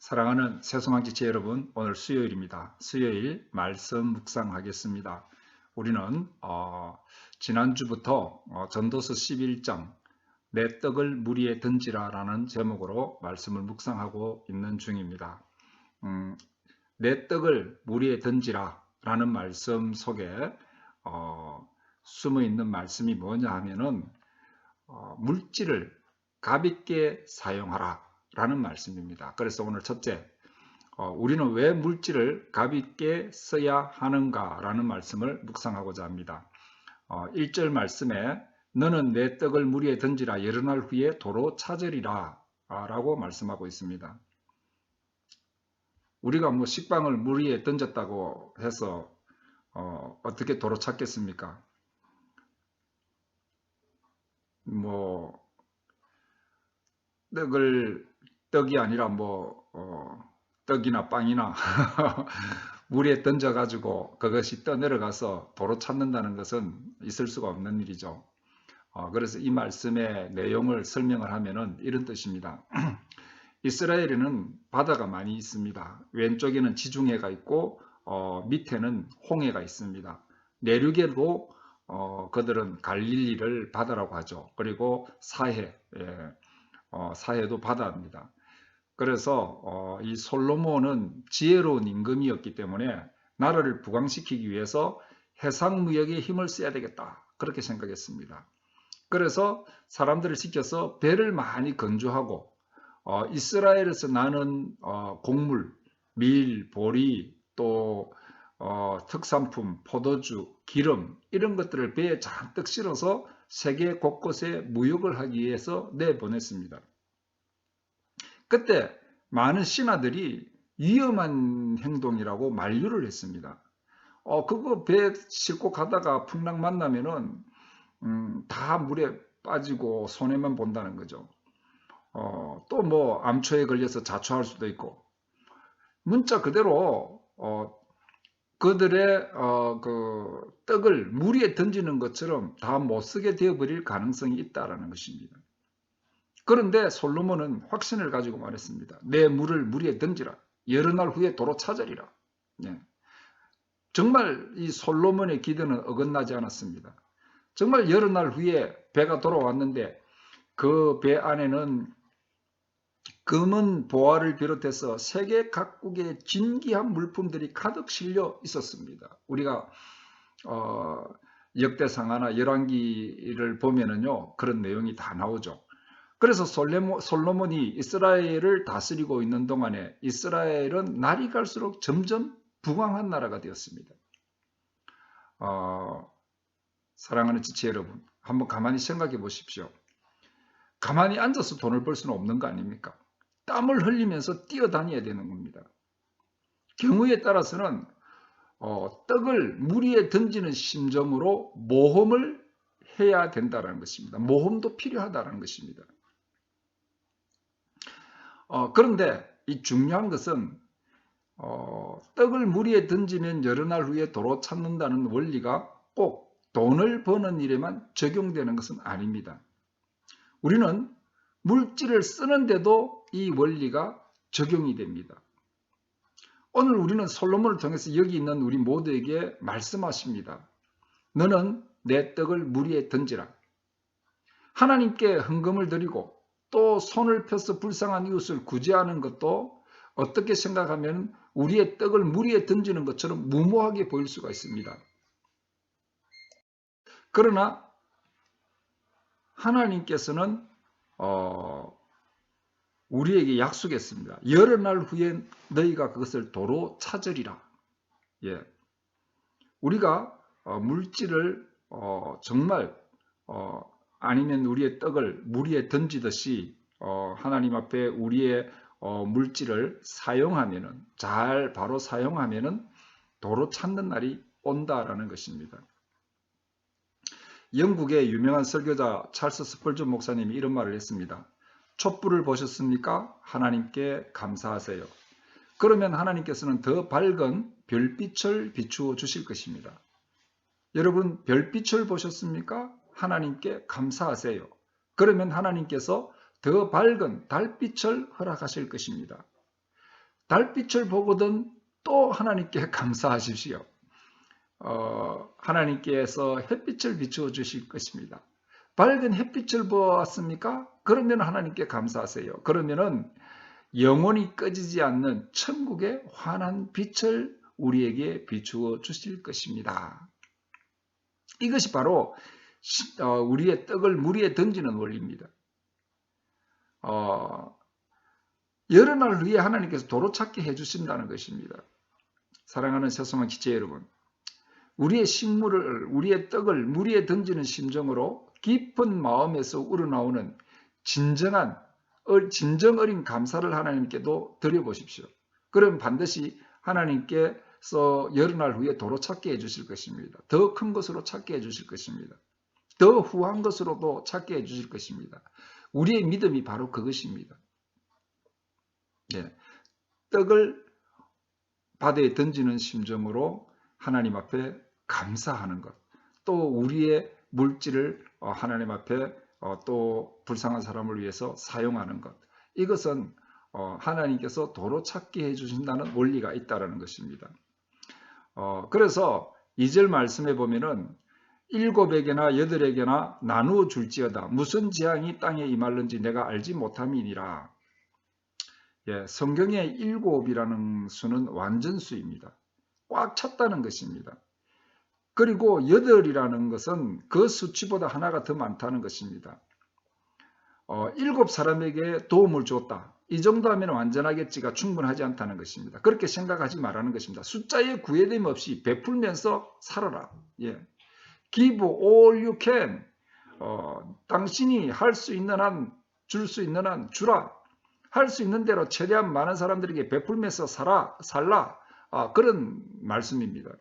사랑하는 새소망지체 여러분, 오늘 수요일입니다. 수요일 말씀 묵상하겠습니다. 우리는 지난주부터 전도서 11장 내 떡을 물 위에 던지라 라는 제목으로 말씀을 묵상하고 있는 중입니다. 내 떡을 물 위에 던지라 라는 말씀 속에 숨어 있는 말씀이 뭐냐 하면은 물질을 가볍게 사용하라 라는 말씀입니다. 그래서 오늘 첫째, 우리는 왜 물질을 가볍게 써야 하는가 라는 말씀을 묵상하고자 합니다. 1절 말씀에 너는 내 떡을 물 위에 던지라 여러 날 후에 도로 찾으리라 라고 말씀하고 있습니다. 우리가 뭐 식빵을 물 위에 던졌다고 해서 어떻게 도로 찾겠습니까? 뭐 떡이 아니라 떡이나 빵이나 물에 던져가지고 그것이 떠내려가서 도로 찾는다는 것은 있을 수가 없는 일이죠. 그래서 이 말씀의 내용을 설명을 하면은 이런 뜻입니다. 이스라엘에는 바다가 많이 있습니다. 왼쪽에는 지중해가 있고 밑에는 홍해가 있습니다. 내륙에도 그들은 갈릴리를 바다라고 하죠. 그리고 사해, 사해도 바다입니다. 그래서 이 솔로몬은 지혜로운 임금이었기 때문에 나라를 부강시키기 위해서 해상무역에 힘을 써야 되겠다 그렇게 생각했습니다. 그래서 사람들을 시켜서 배를 많이 건조하고 이스라엘에서 나는 곡물, 밀, 보리, 또 특산품, 포도주, 기름 이런 것들을 배에 잔뜩 실어서 세계 곳곳에 무역을 하기 위해서 내보냈습니다. 그때 많은 신하들이 위험한 행동이라고 만류를 했습니다. 그거 배 싣고 가다가 풍랑 만나면은 다 물에 빠지고 손해만 본다는 거죠. 또 뭐 암초에 걸려서 자초할 수도 있고 문자 그대로 그들의 그 떡을 물 위에 던지는 것처럼 다 못 쓰게 되어버릴 가능성이 있다라는 것입니다. 그런데 솔로몬은 확신을 가지고 말했습니다. 내 물을 물 위에 던지라. 여러 날 후에 도로 찾으리라. 예. 정말 이 솔로몬의 기도는 어긋나지 않았습니다. 정말 여러 날 후에 배가 돌아왔는데 그 배 안에는 금은 보화를 비롯해서 세계 각국의 진귀한 물품들이 가득 실려 있었습니다. 우리가 역대상하나 열왕기를 보면은요 그런 내용이 다 나오죠. 그래서 솔로몬이 이스라엘을 다스리고 있는 동안에 이스라엘은 날이 갈수록 점점 부강한 나라가 되었습니다. 사랑하는 지체 여러분, 한번 가만히 생각해 보십시오. 가만히 앉아서 돈을 벌 수는 없는 거 아닙니까? 땀을 흘리면서 뛰어다녀야 되는 겁니다. 경우에 따라서는 떡을 물 위에 던지는 심정으로 모험을 해야 된다는 것입니다. 모험도 필요하다는 것입니다. 그런데 이 중요한 것은 떡을 물 위에 던지면 여러 날 후에 도로 찾는다는 원리가 꼭 돈을 버는 일에만 적용되는 것은 아닙니다. 우리는 물질을 쓰는데도 이 원리가 적용이 됩니다. 오늘 우리는 솔로몬을 통해서 여기 있는 우리 모두에게 말씀하십니다. 너는 내 떡을 물 위에 던지라. 하나님께 헌금을 드리고 또 손을 펴서 불쌍한 이웃을 구제하는 것도 어떻게 생각하면 우리의 떡을 물 위에 던지는 것처럼 무모하게 보일 수가 있습니다. 그러나 하나님께서는 우리에게 약속했습니다. 여러 날 후에 너희가 그것을 도로 찾으리라. 예. 우리가 물질을 정말 아니면 우리의 떡을 물 위에 던지듯이 하나님 앞에 우리의 물질을 사용하면은 바로 사용하면은 도로 찾는 날이 온다라는 것입니다. 영국의 유명한 설교자 찰스 스펄전 목사님이 이런 말을 했습니다. 촛불을 보셨습니까? 하나님께 감사하세요. 그러면 하나님께서는 더 밝은 별빛을 비추어 주실 것입니다. 여러분 별빛을 보셨습니까? 하나님께 감사하세요. 그러면 하나님께서 더 밝은 달빛을 허락하실 것입니다. 달빛을 보거든 또 하나님께 감사하십시오. 하나님께서 햇빛을 비추어 주실 것입니다. 밝은 햇빛을 보았습니까? 그러면 하나님께 감사하세요. 그러면은 영원히 꺼지지 않는 천국의 환한 빛을 우리에게 비추어 주실 것입니다. 이것이 바로 우리의 떡을 물 위에 던지는 원리입니다. 여러 날 후에 하나님께서 도로 찾게 해주신다는 것입니다. 사랑하는 새소만 기체 여러분, 우리의 식물을, 우리의 떡을 물 위에 던지는 심정으로 깊은 마음에서 우러나오는 진정 어린 감사를 하나님께도 드려보십시오. 그럼 반드시 하나님께서 여러 날 후에 도로 찾게 해주실 것입니다. 더 큰 것으로 찾게 해주실 것입니다. 더 후한 것으로도 찾게 해주실 것입니다. 우리의 믿음이 바로 그것입니다. 네. 떡을 바다에 던지는 심정으로 하나님 앞에 감사하는 것, 또 우리의 물질을 하나님 앞에 또 불쌍한 사람을 위해서 사용하는 것, 이것은 하나님께서 도로 찾게 해주신다는 원리가 있다는 것입니다. 그래서 2절 말씀에 보면은 7에게나 8에게나 나누어 줄지어다. 무슨 재앙이 땅에 임할는지 내가 알지 못함이니라. 예, 성경의 7이라는 수는 완전수입니다. 꽉 찼다는 것입니다. 그리고 8이라는 것은 그 수치보다 하나가 더 많다는 것입니다. 7사람에게 도움을 줬다. 이 정도 하면 완전하겠지가 충분하지 않다는 것입니다. 그렇게 생각하지 말라는 것입니다. 숫자에 구애됨 없이 베풀면서 살아라. 예. Give all you can. 당신이 할 수 있는 한, 줄 수 있는 한 주라. 할 수 있는 대로 최대한 많은 사람들에게 베풀면서 살라. 그런 말씀입니다.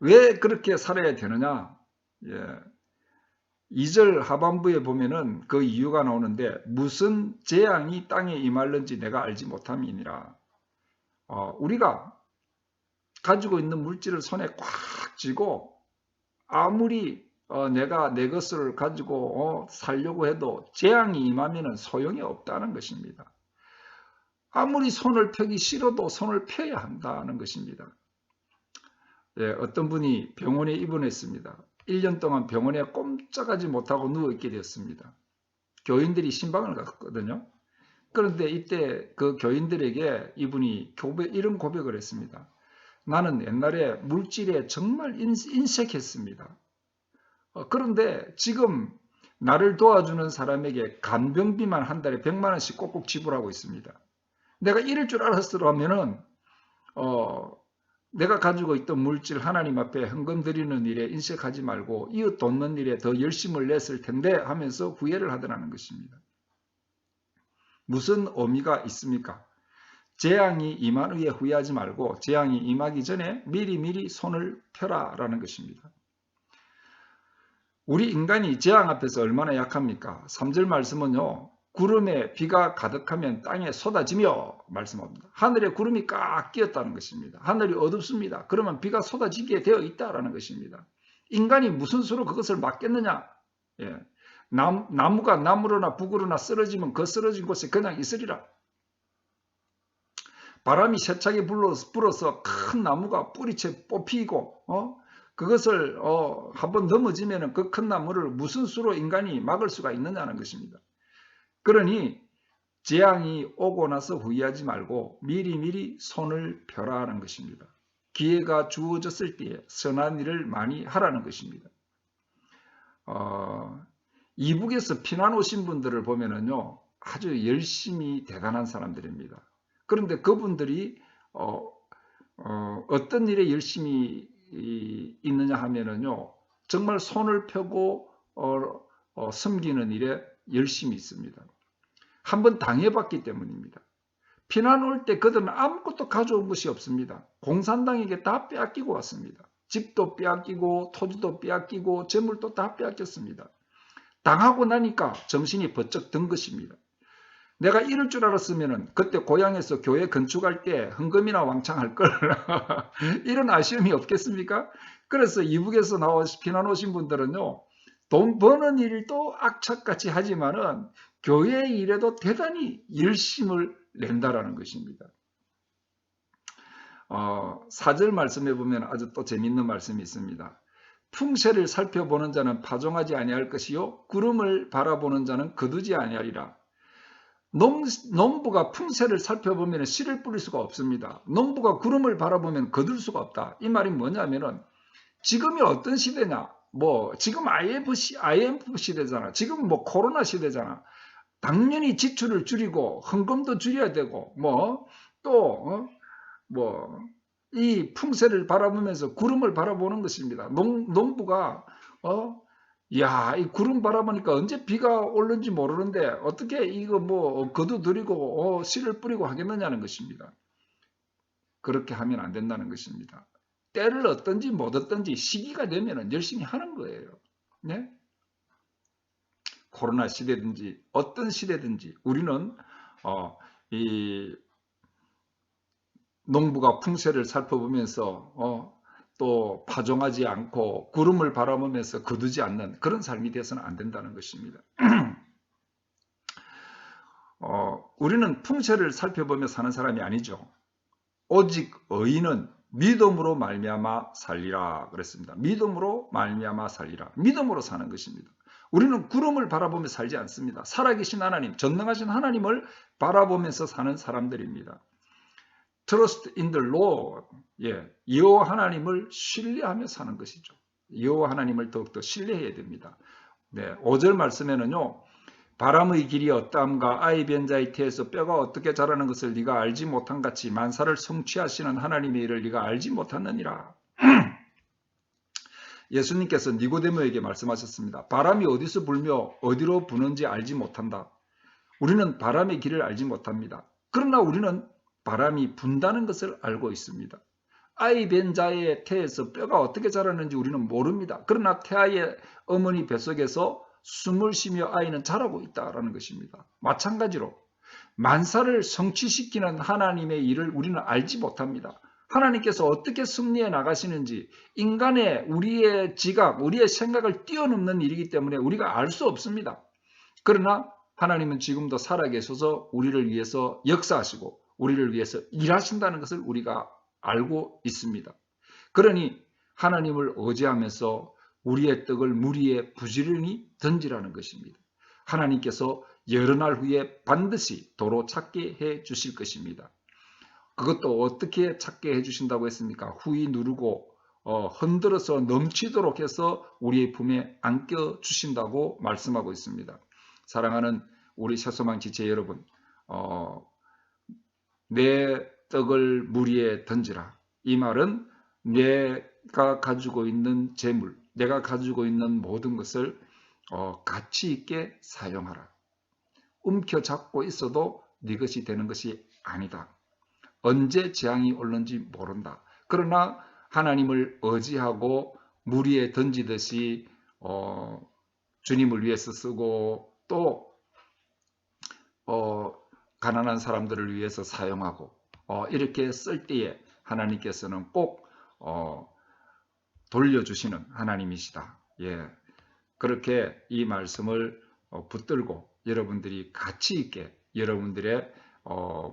왜 그렇게 살아야 되느냐? 예. 2절 하반부에 보면은 그 이유가 나오는데 무슨 재앙이 땅에 임할는지 내가 알지 못함이니라. 우리가 가지고 있는 물질을 손에 꽉 쥐고 아무리 내가 내 것을 가지고 살려고 해도 재앙이 임하면 소용이 없다는 것입니다. 아무리 손을 펴기 싫어도 손을 펴야 한다는 것입니다. 예, 어떤 분이 병원에 입원했습니다. 1년 동안 병원에 꼼짝하지 못하고 누워있게 되었습니다. 교인들이 신방을 갔거든요. 그런데 이때 그 교인들에게 이분이 이런 고백을 했습니다. 나는 옛날에 물질에 정말 인색했습니다. 그런데 지금 나를 도와주는 사람에게 간병비만 한 달에 100만 원씩 꼭꼭 지불하고 있습니다. 내가 이럴 줄 알았으면은 내가 가지고 있던 물질 하나님 앞에 헌금 드리는 일에 인색하지 말고 이웃 돕는 일에 더 열심을 냈을 텐데 하면서 후회를 하더라는 것입니다. 무슨 의미가 있습니까? 재앙이 임한 후에 후회하지 말고 재앙이 임하기 전에 미리미리 손을 펴라라는 것입니다. 우리 인간이 재앙 앞에서 얼마나 약합니까? 3절 말씀은요. 구름에 비가 가득하면 땅에 쏟아지며 말씀합니다. 하늘에 구름이 꽉 끼었다는 것입니다. 하늘이 어둡습니다. 그러면 비가 쏟아지게 되어 있다라는 것입니다. 인간이 무슨 수로 그것을 막겠느냐? 예. 나무가 나무로나 북으로나 쓰러지면 그 쓰러진 곳에 그냥 있으리라. 바람이 세차게 불어서 큰 나무가 뿌리채 뽑히고 그것을 한번 넘어지면 그 큰 나무를 무슨 수로 인간이 막을 수가 있느냐는 것입니다. 그러니 재앙이 오고 나서 후회하지 말고 미리미리 손을 펴라는 것입니다. 기회가 주어졌을 때에 선한 일을 많이 하라는 것입니다. 이북에서 피난 오신 분들을 보면은요, 아주 열심히 대단한 사람들입니다. 그런데 그분들이 어떤 일에 열심히 있느냐 하면은요, 정말 손을 펴고 섬기는 일에 열심히 있습니다. 한번 당해봤기 때문입니다. 피난 올 때 그들은 아무것도 가져온 것이 없습니다. 공산당에게 다 빼앗기고 왔습니다. 집도 빼앗기고 토지도 빼앗기고 재물도 다 빼앗겼습니다. 당하고 나니까 정신이 번쩍 든 것입니다. 내가 이럴 줄 알았으면 그때 고향에서 교회 건축할 때 헌금이나 왕창 할 걸. 이런 아쉬움이 없겠습니까? 그래서 이북에서 피난 오신 분들은요. 돈 버는 일도 악착같이 하지만은 교회 일에도 대단히 열심을 낸다라는 것입니다. 4절 말씀해 보면 아주 또 재밌는 말씀이 있습니다. 풍세를 살펴보는 자는 파종하지 아니할 것이요 구름을 바라보는 자는 거두지 아니하리라. 농부가 풍세를 살펴보면 씨를 뿌릴 수가 없습니다. 농부가 구름을 바라보면 거둘 수가 없다. 이 말이 뭐냐면은 지금이 어떤 시대냐? 지금 IMF 시대잖아. 지금 코로나 시대잖아. 당연히 지출을 줄이고 헌금도 줄여야 되고 이 풍세를 바라보면서 구름을 바라보는 것입니다. 농부가 이 구름 바라보니까 언제 비가 올는지 모르는데 어떻게 이거 거두드리고 씨를 뿌리고 하겠느냐는 것입니다. 그렇게 하면 안 된다는 것입니다. 때를 얻든지 못 얻든지 시기가 되면 열심히 하는 거예요. 네? 코로나 시대든지 어떤 시대든지 우리는 이 농부가 풍세를 살펴보면서 또 파종하지 않고 구름을 바라보면서 거두지 않는 그런 삶이 되어서는 안 된다는 것입니다. 우리는 풍세를 살펴보며 사는 사람이 아니죠. 오직 의인은 믿음으로 말미암아 살리라 그랬습니다. 믿음으로 말미암아 살리라. 믿음으로 사는 것입니다. 우리는 구름을 바라보며 살지 않습니다. 살아계신 하나님, 전능하신 하나님을 바라보면서 사는 사람들입니다. Trust in the Lord. 여호와 하나님을 신뢰하며 사는 것이죠. 여호와 하나님을 더욱더 신뢰해야 됩니다. 5절 말씀에는요. 바람의 길이 어떠함과 아이 변 자의 태에서 뼈가 어떻게 자라는 것을 네가 알지 못한 같이 만사를 성취하시는 하나님의 일을 네가 알지 못하느니라. 예수님께서 니고데모에게 말씀하셨습니다. 바람이 어디서 불며 어디로 부는지 알지 못한다. 우리는 바람의 길을 알지 못합니다. 그러나 우리는 바람이 분다는 것을 알고 있습니다. 아이 벤 자의 태에서 뼈가 어떻게 자라는지 우리는 모릅니다. 그러나 태아의 어머니 뱃속에서 숨을 쉬며 아이는 자라고 있다는 것입니다. 마찬가지로 만사를 성취시키는 하나님의 일을 우리는 알지 못합니다. 하나님께서 어떻게 섭리해 나가시는지 우리의 지각, 우리의 생각을 뛰어넘는 일이기 때문에 우리가 알 수 없습니다. 그러나 하나님은 지금도 살아계셔서 우리를 위해서 역사하시고 우리를 위해서 일하신다는 것을 우리가 알고 있습니다. 그러니 하나님을 의지하면서 우리의 떡을 물 위에 부지런히 던지라는 것입니다. 하나님께서 여러 날 후에 반드시 도로 찾게 해 주실 것입니다. 그것도 어떻게 찾게 해 주신다고 했습니까? 후이 누르고 흔들어서 넘치도록 해서 우리의 품에 안겨 주신다고 말씀하고 있습니다. 사랑하는 우리 새소망 지체 여러분, 내 떡을 물 위에 던지라. 이 말은 내가 가지고 있는 재물, 내가 가지고 있는 모든 것을 가치 있게 사용하라. 움켜잡고 있어도 네 것이 되는 것이 아니다. 언제 재앙이 올는지 모른다. 그러나 하나님을 의지하고 물 위에 던지듯이 주님을 위해서 쓰고 또 가난한 사람들을 위해서 사용하고 이렇게 쓸 때에 하나님께서는 꼭 돌려주시는 하나님이시다. 그렇게 이 말씀을 붙들고 여러분들이 가치 있게 여러분들의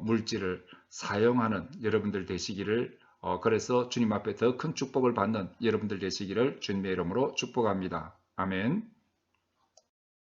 물질을 사용하는 여러분들 되시기를 그래서 주님 앞에 더 큰 축복을 받는 여러분들 되시기를 주님의 이름으로 축복합니다. 아멘.